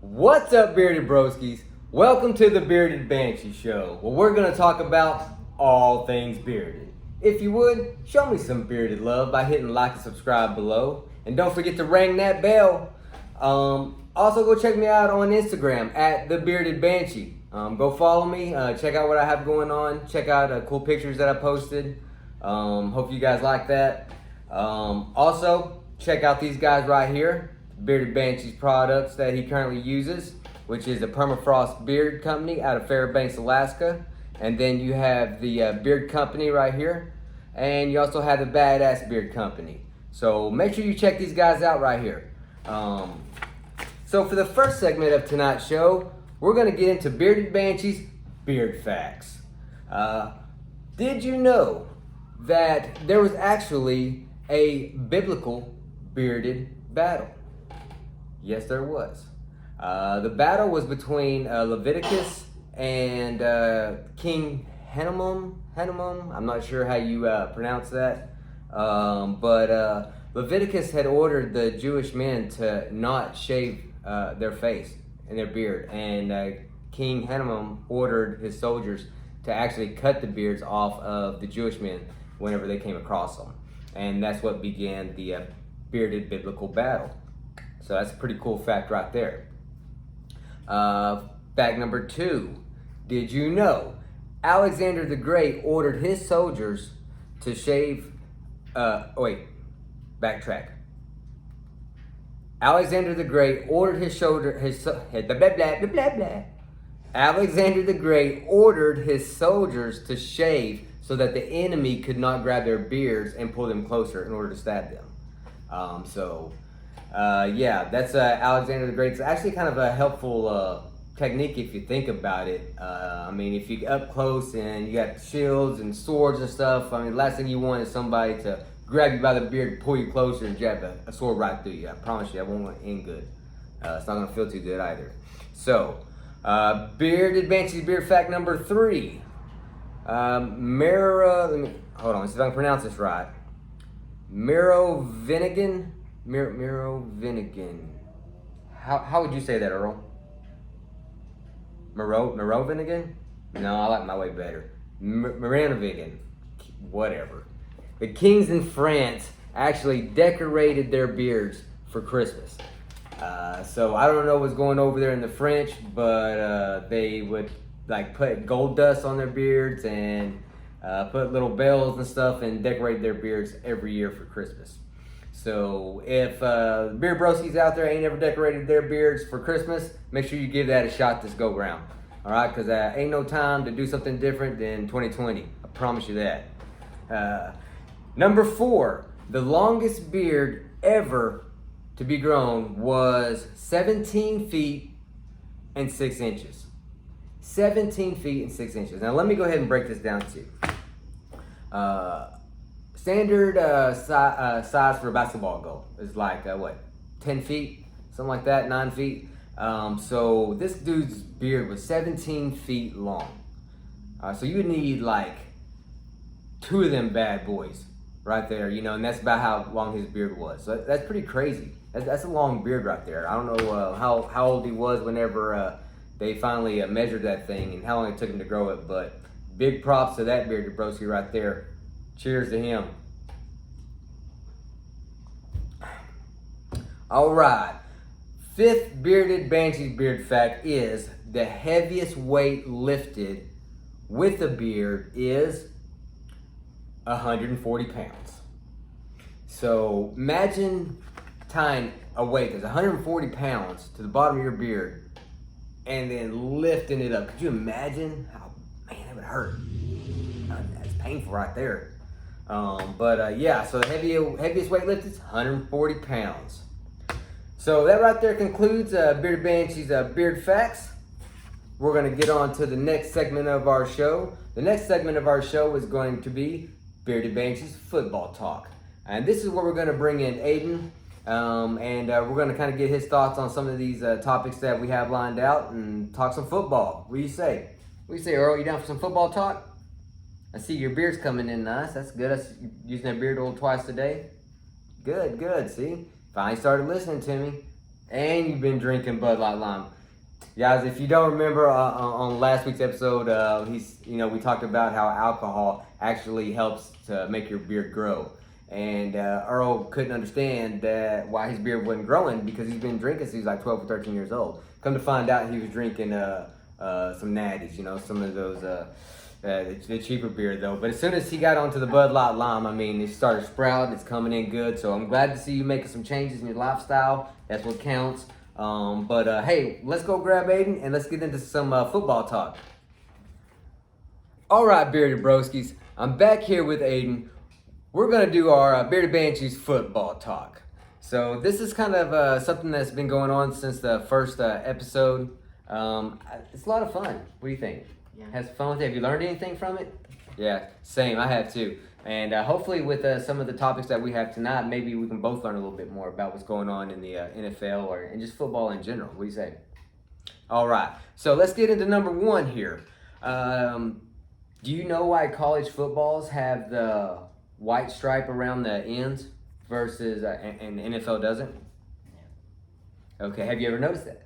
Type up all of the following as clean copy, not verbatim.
What's up, Bearded Broskies? Welcome to the Bearded Banshee Show, where we're going to talk about all things bearded. If you would, show me some bearded love by hitting like and subscribe below. And don't forget to ring that bell. Also, go check me out on Instagram at the Bearded Banshee. Go follow me, check out what I have going on, check out cool pictures that I posted. Hope you guys like that. Also, check out these guys right here. Bearded Banshee's products that he currently uses, which is a permafrost beard company out of Fairbanks, Alaska. And then you have the beard company right here. And you also have the Badass Beard Company. So make sure you check these guys out right here. So for the first segment of tonight's show, we're going to get into Bearded Banshee's beard facts. Did you know that there was actually a biblical bearded battle? Yes, there was. The battle was between Leviticus and King Hanamum. I'm not sure how you pronounce that. But Leviticus had ordered the Jewish men to not shave their face and their beard. And King Hanamum ordered his soldiers to actually cut the beards off of the Jewish men whenever they came across them. And that's what began the bearded biblical battle. So that's a pretty cool fact right there. Fact number 2. Did you know Alexander the Great ordered his soldiers to shave... backtrack. Alexander the Great ordered Alexander the Great ordered his soldiers to shave so that the enemy could not grab their beards and pull them closer in order to stab them. Yeah, that's Alexander the Great. It's actually kind of a helpful technique if you think about it. I mean, if you get up close and you got shields and swords and stuff, I mean, the last thing you want is somebody to grab you by the beard, pull you closer, and jab a sword right through you. I promise you, that won't end good. It's not going to feel too good either. So, Bearded Banshee's beard fact number 3. Hold on, let's see if I can pronounce this right. Merovingian. How would you say that, Earl? Merovingian? No, I like my way better. Merovingian. Whatever. The kings in France actually decorated their beards for Christmas. So I don't know what's going over there in the French, but they would like put gold dust on their beards and put little bells and stuff and decorate their beards every year for Christmas. So if beard broskies out there ain't ever decorated their beards for Christmas, make sure you give that a shot this go round. All right, because ain't no time to do something different than 2020. I promise you that. Number 4, the longest beard ever to be grown was 17 feet and 6 inches. 17 feet and 6 inches. Now let me go ahead and break this down to you. Standard size for a basketball goal is like, 10 feet? Something like that, 9 feet. So this dude's beard was 17 feet long. So you would need like 2 of them bad boys right there, you know, and that's about how long his beard was. So that's pretty crazy. That's a long beard right there. I don't know how old he was whenever they finally measured that thing and how long it took him to grow it, but big props to that bearded broski right there. Cheers to him. All right. 5th Bearded Banshee's beard fact is the heaviest weight lifted with a beard is 140 pounds. So imagine tying a weight that's 140 pounds to the bottom of your beard and then lifting it up. Could you imagine how, man, that would hurt. That's painful right there. Yeah, so the heaviest weight lifted is 140 pounds. So that right there concludes Bearded Banshee's beard facts. We're going to get on to the next segment of our show. The next segment of our show is going to be Bearded Banshee's football talk. And this is where we're going to bring in Aiden. And we're going to kind of get his thoughts on some of these topics that we have lined out and talk some football. What do you say? What do you say, Earl? You down for some football talk? I see your beard's coming in nice. That's good. That's using that beard oil twice a day. Good, good. See? Finally started listening to me. And you've been drinking Bud Light Lime. Guys, if you don't remember on last week's episode, we talked about how alcohol actually helps to make your beard grow. And Earl couldn't understand why his beard wasn't growing because he's been drinking since he was like 12 or 13 years old. Come to find out, he was drinking some natties, some of those, the cheaper beer though. But as soon as he got onto the Bud Light Lime, it started sprouting, it's coming in good. So I'm glad to see you making some changes in your lifestyle. That's what counts. Hey, let's go grab Aiden and let's get into some football talk. All right, Bearded Broskies, I'm back here with Aiden. We're going to do our Bearded Banshees football talk. So this is kind of something that's been going on since the first episode. It's a lot of fun. What do you think? Yeah. Has fun with it? Have you learned anything from it? Yeah, same. I have too. And hopefully with some of the topics that we have tonight, maybe we can both learn a little bit more about what's going on in the NFL or in just football in general. What do you say? All right. So let's get into number one here. Do you know why college footballs have the white stripe around the ends versus and the NFL doesn't? Yeah. Okay. Have you ever noticed that?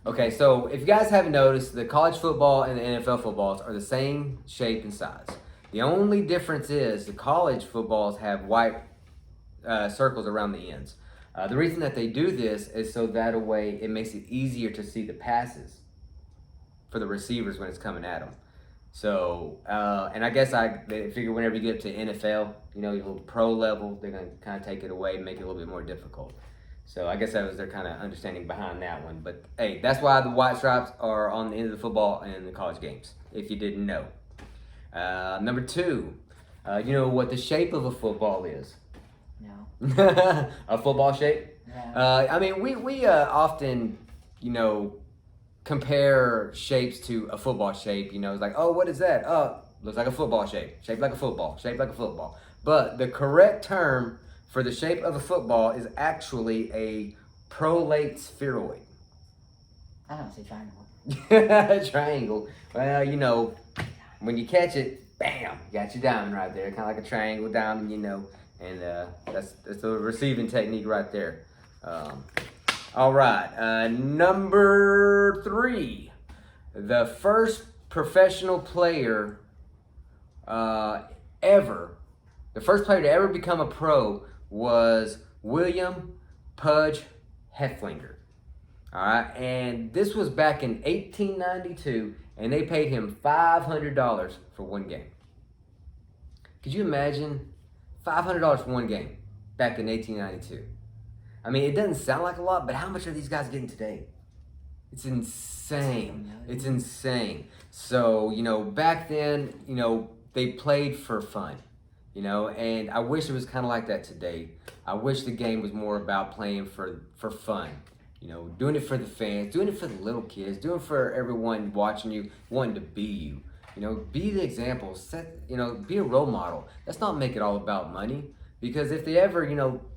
Okay. So if you guys haven't noticed, the college football and the NFL footballs are the same shape and size. The only difference is the college footballs have white circles around the ends. The reason that they do this is so that way it makes it easier to see the passes for the receivers when it's coming at them. So, and I guess they figure whenever you get up to NFL, your little pro level, they're going to kind of take it away and make it a little bit more difficult. So I guess that was their kind of understanding behind that one. But hey, that's why the white stripes are on the end of the football in the college games, if you didn't know. Number two, you know what the shape of a football is? No. A football shape? Yeah. We often, compare shapes to a football shape. It's like, oh, what is that? Oh, looks like a football shape. Shaped like a football. Shaped like a football. But the correct term for the shape of a football is actually a prolate spheroid. I don't say triangle. Triangle. Well, when you catch it, bam, you got your diamond right there. Kind of like a triangle diamond, and that's the receiving technique right there. All right, number three. The first professional player the first player to ever become a pro was William Pudge Heflinger. All right, and this was back in 1892, and they paid him $500 for one game. Could you imagine $500 for one game back in 1892? It doesn't sound like a lot, but how much are these guys getting today? It's insane. It's insane. So, back then, they played for fun, and I wish it was kind of like that today. I wish the game was more about playing for fun. Doing it for the fans, doing it for the little kids, doing it for everyone watching you, wanting to be you. Be the example, be a role model. Let's not make it all about money, because if they ever,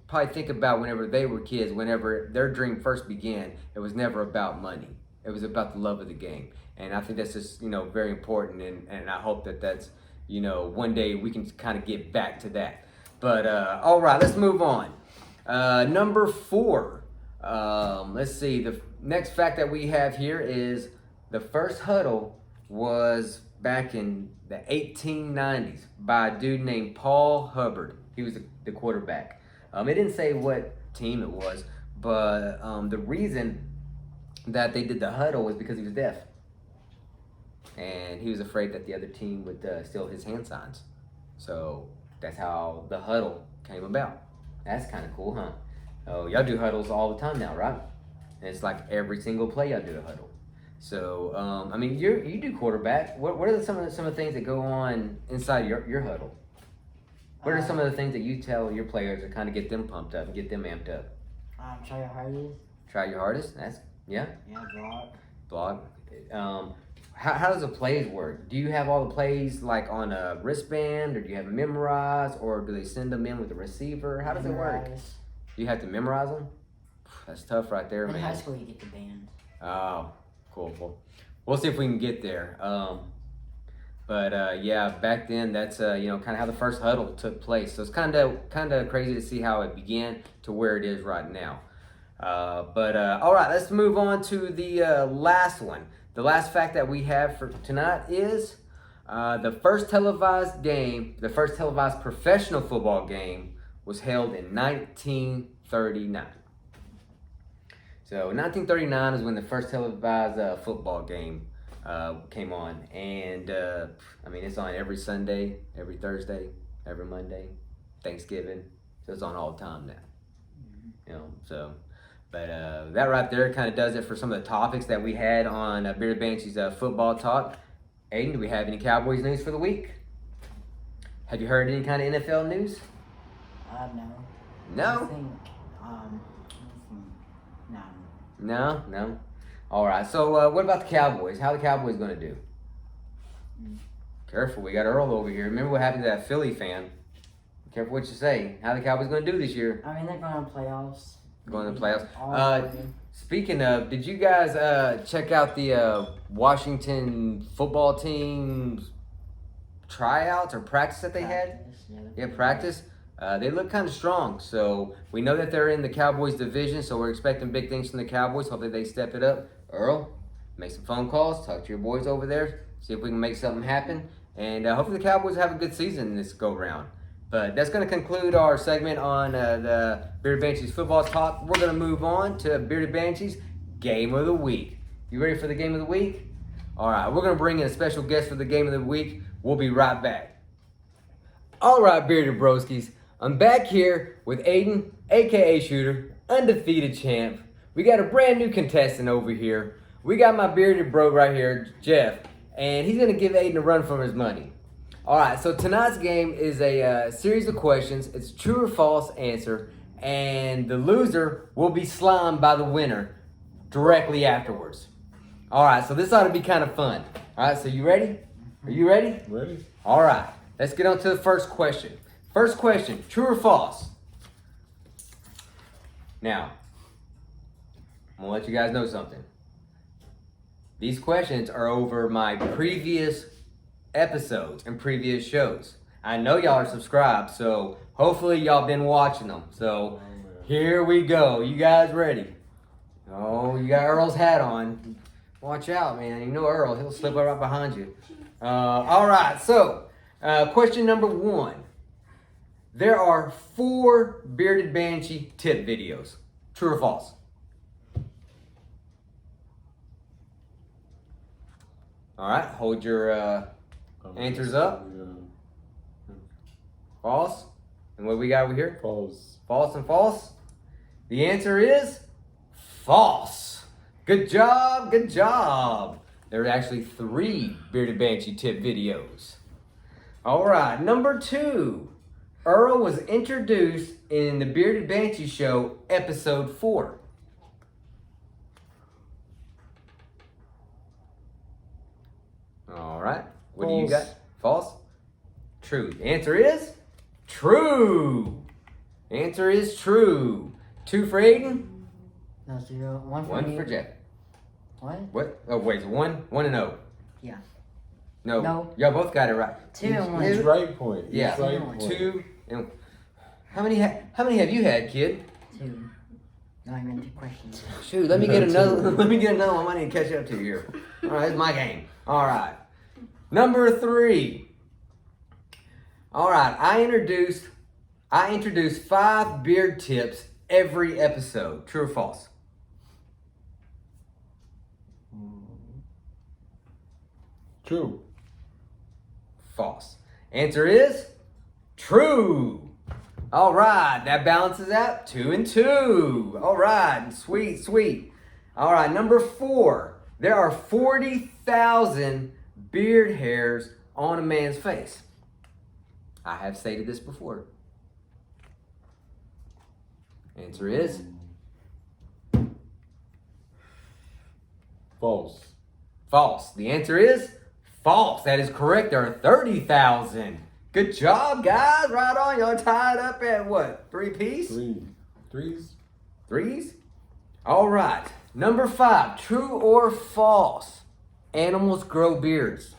probably think about whenever they were kids, whenever their dream first began, it was never about money. It was about the love of the game. And I think that's just, very important. And I hope that's, one day we can kind of get back to that. But, all right, let's move on. Number four. Let's see. The next fact that we have here is the first huddle was back in the 1890s by a dude named Paul Hubbard. He was the quarterback. It didn't say what team it was, but the reason that they did the huddle was because he was deaf. And he was afraid that the other team would steal his hand signs. So that's how the huddle came about. That's kind of cool, huh? Oh, y'all do huddles all the time now, right? And it's like every single play y'all do a huddle. So, you do quarterback. What are some of the things that go on inside your huddle? What are some of the things that you tell your players to kind of get them pumped up and get them amped up? Try your hardest. Try your hardest? Yeah, blog. How does the plays work? Do you have all the plays like on a wristband, or do you have them memorized, or do they send them in with the receiver? How does it work? Do you have to memorize them? That's tough right there, man. In high school, you get the band. Oh, cool. We'll see if we can get there. Yeah, back then that's kind of how the first huddle took place. So it's kind of crazy to see how it began to where it is right now. All right, let's move on to the last one. The last fact that we have for tonight is the first televised professional football game was held in 1939. So 1939 is when the first televised football game came on, and I mean it's on every Sunday, every Thursday, every Monday, Thanksgiving. So it's on all the time now. You know, so. But that right there kind of does it for some of the topics that we had on Bearded Banshee's football talk. Aiden, do we have any Cowboys news for the week? Have you heard any kind of NFL news? No. No? I think, no. No? All right, so what about the Cowboys? How are the Cowboys going to do? Careful, we got Earl over here. Remember what happened to that Philly fan? Careful what you say. How are the Cowboys going to do this year? I mean, they're going to playoffs. Going to the playoffs. Speaking of, did you guys check out the Washington football team's tryouts or practice that they had? Yeah, practice. They look kind of strong. So we know that they're in the Cowboys division, so we're expecting big things from the Cowboys. Hopefully they step it up. Earl, make some phone calls, talk to your boys over there, see if we can make something happen. And hopefully the Cowboys have a good season this go-round. But that's going to conclude our segment on the Bearded Banshees football talk. We're going to move on to Bearded Banshees Game of the Week. You ready for the Game of the Week? All right, we're going to bring in a special guest for the Game of the Week. We'll be right back. All right, Bearded Broskies. I'm back here with Aiden, a.k.a. Shooter, undefeated champ. We got a brand new contestant over here. We got my bearded bro right here, Jeff, and he's going to give Aiden a run for his money. All right, so tonight's game is a series of questions. It's true or false answer, and the loser will be slimed by the winner directly afterwards. All right, so this ought to be kind of fun. All right, so you ready? Are you ready? Ready. All right, let's get on to the first question. First question, true or false? Now, I'm going to let you guys know something. These questions are over my previous episodes and previous shows. I know y'all are subscribed, so hopefully y'all been watching them. So here we go. You guys ready? Oh, you got Earl's hat on. Watch out, man. You know Earl, he'll slip right behind you. All right, so question number 1. There are 4 Bearded Banshee tip videos. True or false? All right, hold your answers up. False. And what we got over here? False. False and false. The answer is false. Good job, good job. There are actually 3 Bearded Banshee tip videos. All right, number 2. Earl was introduced in the Bearded Banshee Show, episode 4. All right. What do you got? False? True. The answer is true. Answer is true. 2 for Aiden. No, 0. 1 for 1 me. for Jeff. What? Oh, wait. So 1 and 0. Yeah. No. No. Y'all both got it right. 2 and 1. It's right point. It's Yeah. right point. 2 and... How many have you had, kid? 2. Not even 2 questions. Shoot, let me get another. Let me get another one. I need to catch up to you here. All right, it's my game. All right, number 3. All right, I introduced 5 beard tips every episode. True or false? True. False. Answer is true. All right, that balances out 2 and 2. All right, sweet, sweet. All right, number 4. There are 40,000 beard hairs on a man's face. I have stated this before. Answer is False. false. The answer is false. That is correct. There are 30,000. Good job, guys. Right on. Y'all tied up at what? 3 piece? 3. 3s. 3s? All right. Number 5. True or false? Animals grow beards.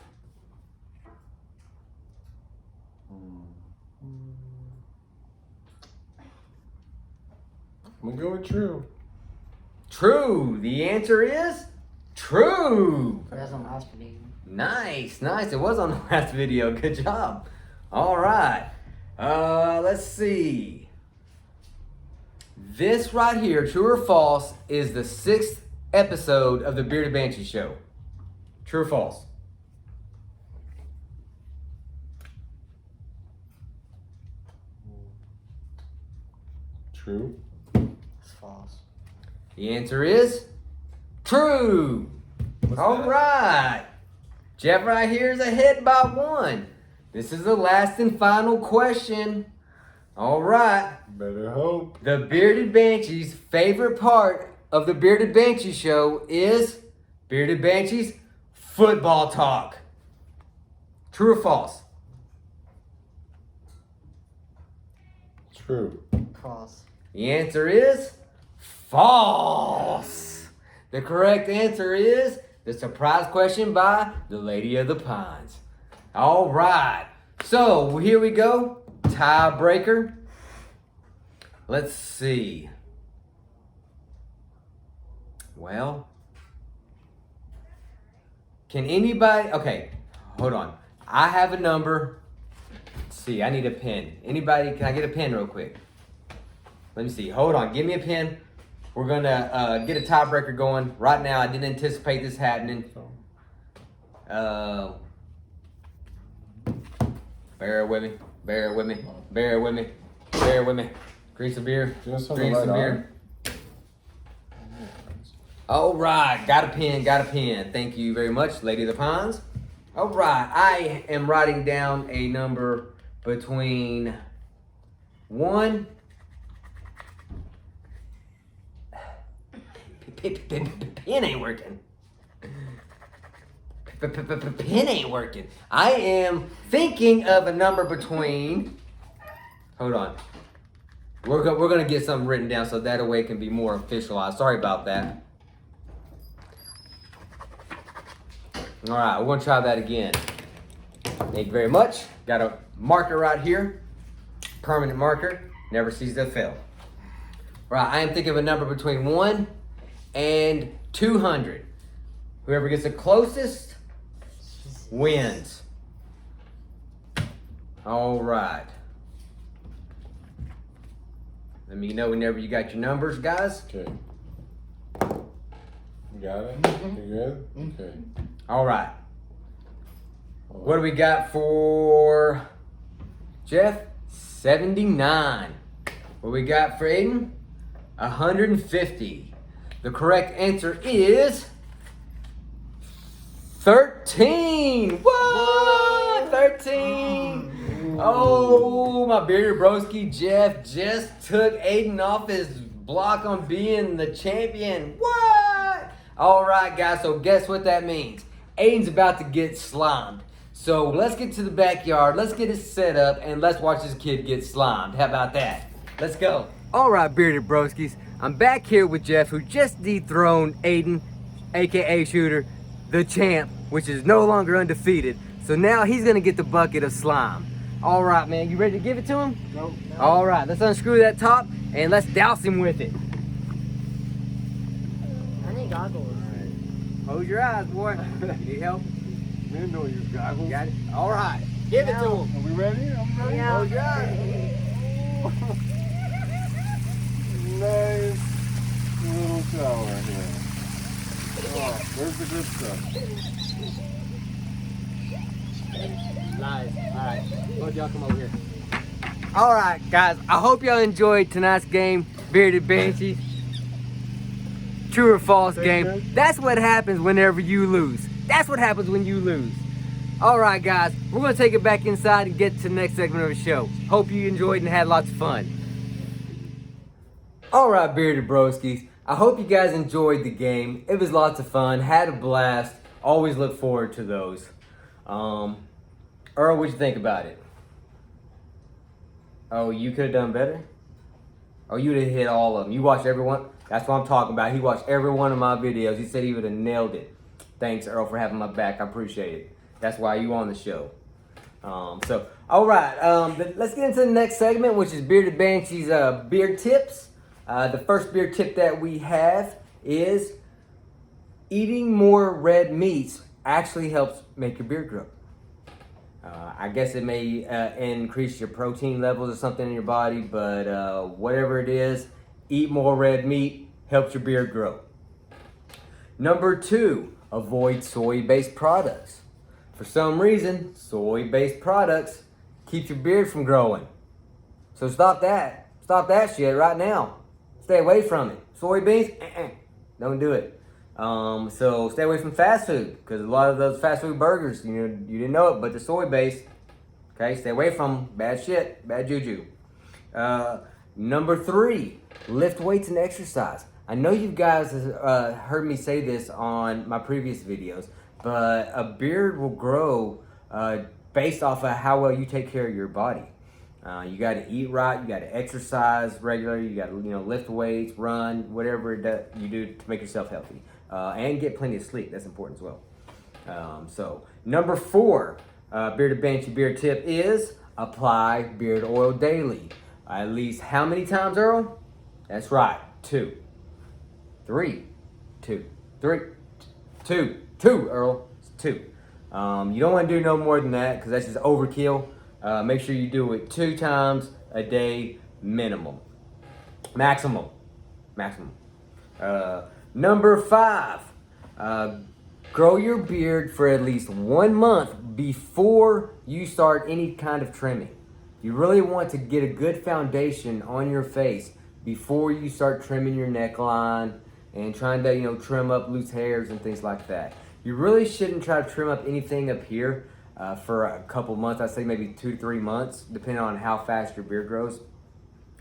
I'm gonna go with true. true. The answer is true. That's on last video. Nice, nice. It was on the last video. Good job. All right. Let's see. This right here, true or false, is the 6th episode of the Bearded Banshee show. True or false? True. It's false. The answer is true. What's All that? right. Jeff right here is ahead by 1. This is the last and final question. All right. Better hope. The Bearded Banshee's favorite part of the Bearded Banshee show is Bearded Banshee's football talk. True or false? True. False. The answer is false. The correct answer is the surprise question by the Lady of the Pines. All right. So here we go. Tiebreaker. Let's see. Well, can anybody? Okay, hold on. I have a number. Let's see. I need a pen. Anybody? Can I get a pen real quick? Let me see. Hold on. Give me a pen. We're gonna get a tiebreaker going right now. I didn't anticipate this happening. Bear with me. Bear with me. Bear with me. Bear with me. Drink some beer. Just on the Drink right some beer. arm. All right. Got a pen. Got a pen. Thank you very much, Lady of the Pines. All right. I am writing down a number between 1. Pen ain't working. Pen ain't working. I am thinking of a number between. Hold on. We're gonna get something written down so that way it can be more officialized. Sorry about that. All right, we're gonna try that again. Thank you very much. Got a marker right here. Permanent marker. Never ceases to fail. Right, I am thinking of a number between 1 and 200. Whoever gets the closest wins. All right. Let me know whenever you got your numbers, guys. Okay. You got it? You good? Okay. All right. Hold What do we got for Jeff? 79. What we got for Aiden? 150. The correct answer is 13. What? 13. Oh, my bearded broski Jeff just took Aiden off his block on being the champion. What? All right, guys. So guess what that means? Aiden's about to get slimed. So let's get to the backyard. Let's get it set up and let's watch this kid get slimed. How about that? Let's go. All right, bearded broskis. I'm back here with Jeff, who just dethroned Aiden, aka Shooter, the champ, which is no longer undefeated. So now he's gonna get the bucket of slime. All right, man, you ready to give it to him? Nope. All right, let's unscrew that top and let's douse him with it. I need goggles. Close your eyes, boy. Need help? Man, don't use goggles. Got it? All right, give it to him. Are we ready? I'm ready. Yeah. Close your eyes. Nice little shower here. Oh, where's the good stuff? Nice. All right. Both y'all come over here. All right, guys. I hope y'all enjoyed tonight's game, Bearded Banshee. True or false game. That's what happens whenever you lose. That's what happens when you lose. All right, guys. We're going to take it back inside and get to the next segment of the show. Hope you enjoyed and had lots of fun. All right, Bearded Broskies. I hope you guys enjoyed the game. It was lots of fun. Had a blast. Always look forward to those. Earl, what'd you think about it? Oh, you could have done better? Oh, you would have hit all of them. You watched every one. That's what I'm talking about. He watched every one of my videos. He said he would have nailed it. Thanks, Earl, for having my back. I appreciate it. That's why you on the show. All right. Let's get into the next segment, which is Bearded Banshee's beer tips. The first beer tip that we have is eating more red meats actually helps make your beard grow. I guess it may increase your protein levels or something in your body, but whatever it is, eat more red meat, helps your beard grow. Number 2, avoid soy-based products. For some reason, soy-based products keep your beard from growing. So stop that. Stop that shit right now. Stay away from it. Soybeans, don't do it. So stay away from fast food, because a lot of those fast food burgers, you didn't know it, but they're soy-based. Okay, stay away from them. Bad shit, bad juju. Number 3, lift weights and exercise. I know you guys heard me say this on my previous videos, but a beard will grow based off of how well you take care of your body. You got to eat right, you got to exercise regularly, you got to lift weights, run, whatever you do to make yourself healthy, and get plenty of sleep. That's important as well. So number 4, Bearded Banshee beard tip is apply beard oil daily. At least how many times, Earl? That's right, 2. 3, 2, 3, 2, Earl. It's 2. You don't want to do no more than that, because that's just overkill. Make sure you do it 2 times a day minimum. Maximum. Number 5, grow your beard for at least 1 month before you start any kind of trimming. You really want to get a good foundation on your face before you start trimming your neckline and trying to trim up loose hairs and things like that. You really shouldn't try to trim up anything up here for a couple months. I'd say maybe 2 to 3 months, depending on how fast your beard grows.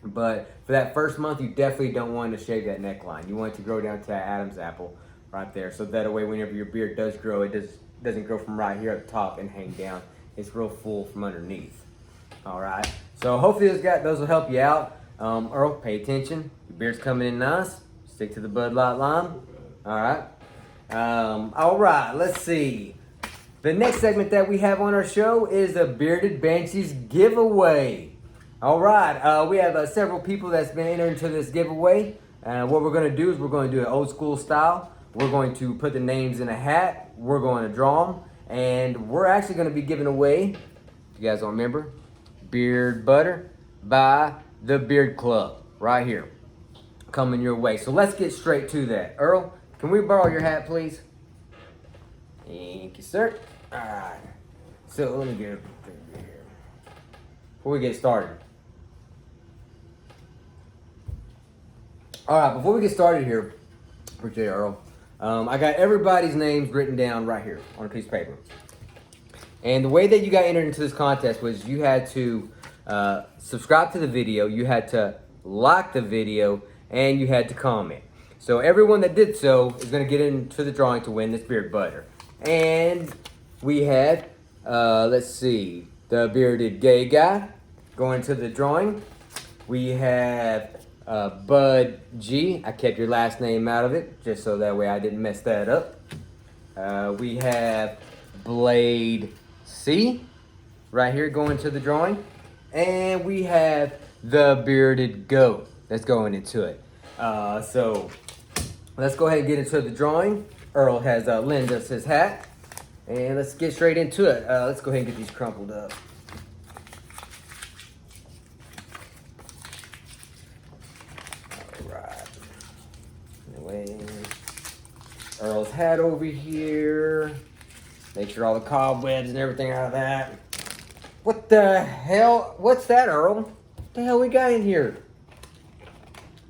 But for that first month, you definitely don't want to shave that neckline. You want it to grow down to that Adam's apple right there. So that way, whenever your beard does grow, it doesn't grow from right here up top and hang down. It's real full from underneath. All right. So hopefully those will help you out. Earl, pay attention. Your beard's coming in nice. Stick to the Bud Light Lime. All right. All right. Let's see. The next segment that we have on our show is the Bearded Banshees giveaway. All right, we have several people that's been entered into this giveaway. What we're going to do is we're going to do it old school style. We're going to put the names in a hat. We're going to draw them. And we're actually going to be giving away, if you guys don't remember, Beard Butter by the Beard Club right here. Coming your way. So let's get straight to that. Earl, can we borrow your hat, please? Thank you, sir. All right. So let me get it here before we get started. All right, before we get started here, appreciate it, Earl. I got everybody's names written down right here on a piece of paper. And the way that you got entered into this contest was you had to subscribe to the video, you had to like the video, and you had to comment. So everyone that did so is going to get into the drawing to win this beard butter. And we had, let's see, the bearded gay guy going to the drawing. We have Bud G. I kept your last name out of it, just so that way I didn't mess that up. We have Blade C. right here going to the drawing. And we have the bearded goat that's going into it. So let's go ahead and get into the drawing. Earl has lent us his hat. And let's get straight into it. Let's go ahead and get these crumpled up. All right. Anyway, Earl's hat over here. Make sure all the cobwebs and everything out of that. What the hell? What's that, Earl? What the hell we got in here?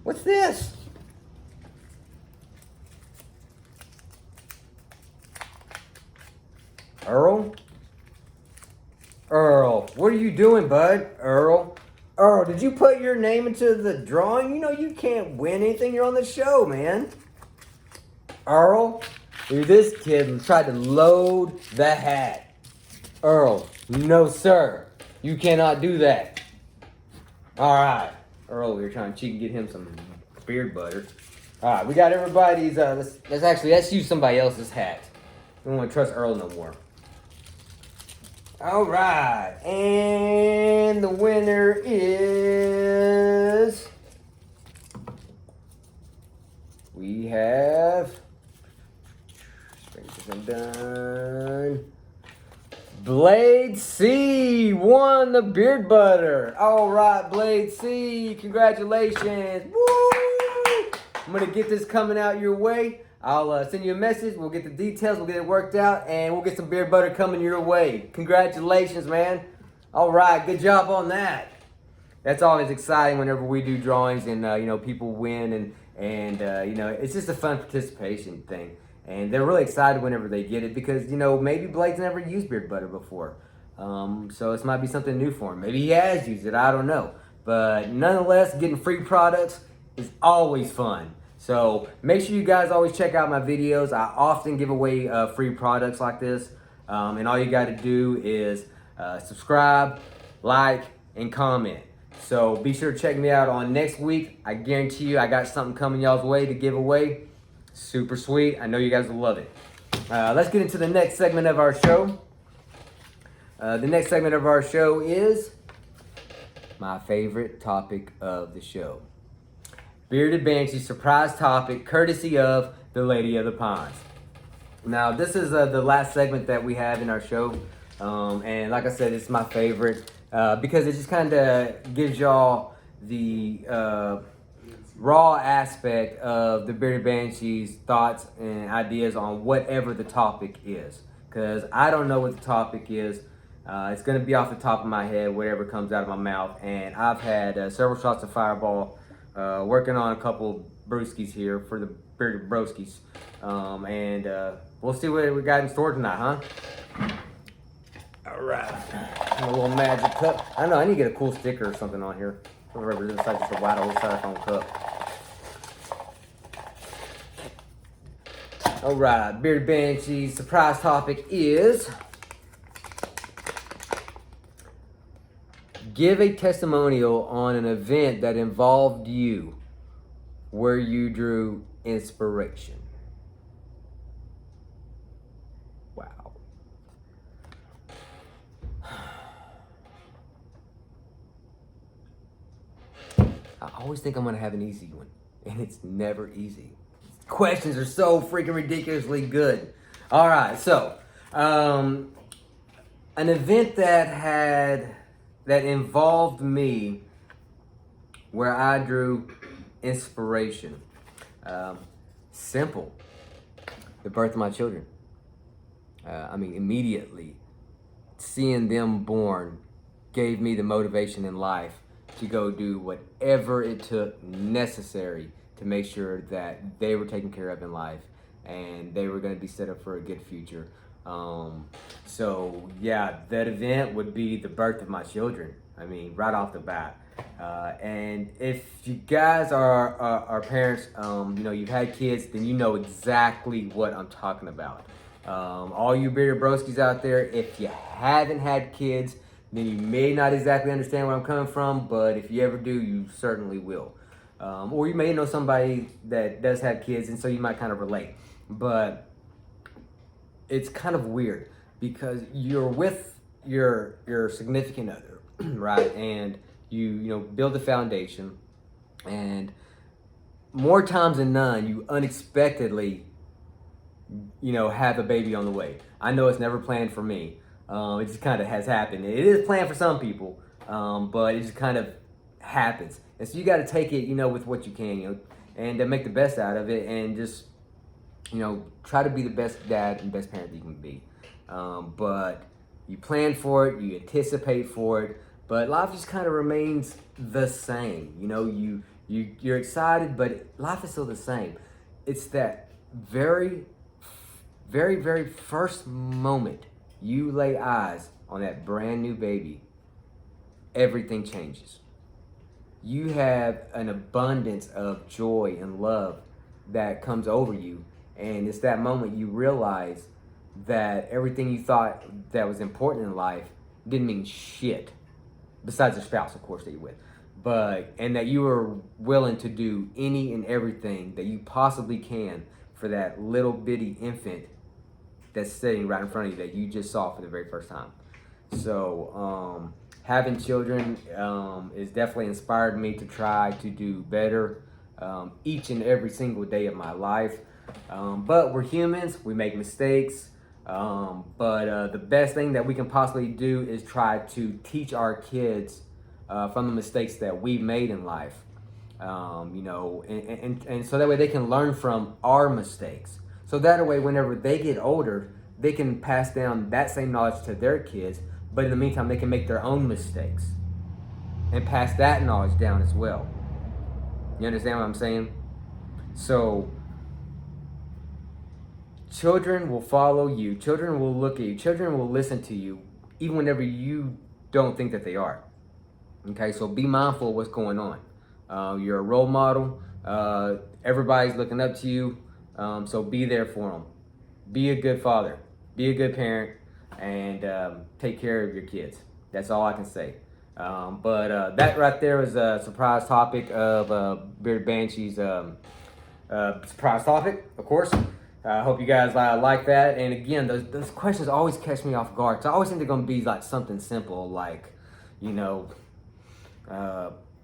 What's this? Earl? Earl, what are you doing, bud? Earl? Earl, did you put your name into the drawing? You know you can't win anything. You're on the show, man. Earl? Dude, this kid tried to load the hat. Earl, no sir. You cannot do that. Alright. Earl, you're trying to cheat and get him some beard butter. Alright, we got everybody's, let's use somebody else's hat. We don't want to trust Earl no more. Alright, and the winner is... we have, done. Blade C won the beard butter. All right, Blade C, congratulations. Woo! I'm gonna get this coming out your way. I'll send you a message. We'll get the details. We'll get it worked out, and we'll get some beard butter coming your way. Congratulations, man. All right, good job on that. That's always exciting whenever we do drawings and people win and it's just a fun participation thing. And they're really excited whenever they get it because maybe Blake's never used beard butter before. So this might be something new for him. Maybe he has used it. I don't know. But nonetheless, getting free products is always fun. So make sure you guys always check out my videos. I often give away free products like this. And all you got to do is subscribe, like, and comment. So be sure to check me out on next week. I guarantee you I got something coming y'all's way to give away. Super sweet. I know you guys will love it. Let's get into the next segment of our show. The next segment of our show is my favorite topic of the show. Bearded Banshee surprise topic courtesy of the Lady of the Ponds. Now this is the last segment that we have in our show. And like I said, it's my favorite because it just kind of gives y'all the raw aspect of the Bearded Banshee's thoughts and ideas on whatever the topic is. Because I don't know what the topic is. It's going to be off the top of my head, whatever comes out of my mouth. And I've had several shots of Fireball, working on a couple brewskis here for the Bearded Broskies. And we'll see what we got in store tonight, huh? All right. A little magic cup. I don't know, I need to get a cool sticker or something on here. Whatever, this is like just a white old styrofoam cup. All right, Bearded Banshee's surprise topic is give a testimonial on an event that involved you where you drew inspiration. Wow. I always think I'm gonna have an easy one, and it's never easy. Questions are so freaking ridiculously good. All right, so an event that involved me where I drew inspiration. Simple. The birth of my children. Immediately seeing them born gave me the motivation in life to go do whatever it took necessary to make sure that they were taken care of in life and they were going to be set up for a good future. So yeah, that event would be the birth of my children. Right off the bat. And if you guys are parents, you've had kids, then you know exactly what I'm talking about. All you bearded broskies out there, if you haven't had kids, then you may not exactly understand where I'm coming from, but if you ever do, you certainly will. Or you may know somebody that does have kids, and so you might kind of relate. But it's kind of weird because you're with your significant other, right? And you build a foundation, and more times than none, you unexpectedly have a baby on the way. I know it's never planned for me. It just kind of has happened. It is planned for some people, but it just kind of happens. And so you got to take it, with what you can, and make the best out of it, and just, try to be the best dad and best parent that you can be. But you plan for it, you anticipate for it, but life just kind of remains the same. You're excited, but life is still the same. It's that very, very, very first moment you lay eyes on that brand new baby, everything changes. You have an abundance of joy and love that comes over you. And it's that moment you realize that everything you thought that was important in life didn't mean shit. Besides your spouse, of course, that you're with. And that you were willing to do any and everything that you possibly can for that little bitty infant that's sitting right in front of you that you just saw for the very first time. So having children is definitely inspired me to try to do better each and every single day of my life. But we're humans, we make mistakes. But the best thing that we can possibly do is try to teach our kids from the mistakes that we've made in life. And so that way they can learn from our mistakes. So that way, whenever they get older, they can pass down that same knowledge to their kids. But in the meantime, they can make their own mistakes and pass that knowledge down as well. You understand what I'm saying? So children will follow you. Children will look at you. Children will listen to you, even whenever you don't think that they are. Okay, so be mindful of what's going on. You're a role model. Everybody's looking up to you. So be there for them. Be a good father. Be a good parent. And take care of your kids. That's all I can say. But that right there was a surprise topic of Bearded Banshee's surprise topic, of course. I hope you guys like that. And again, those questions always catch me off guard. So I always think they're going to be like something simple, like,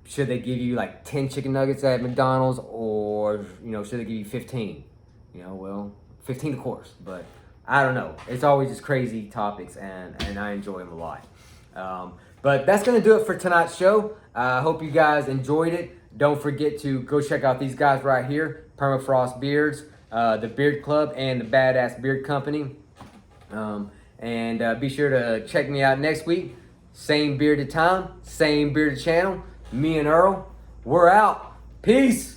should they give you like 10 chicken nuggets at McDonald's, or, should they give you 15? 15 of course, but I don't know. It's always just crazy topics, and I enjoy them a lot. But that's going to do it for tonight's show. I hope you guys enjoyed it. Don't forget to go check out these guys right here, Permafrost Beards, the Beard Club, and the Badass Beard Company. And be sure to check me out next week. Same bearded time, same bearded channel. Me and Earl, we're out. Peace.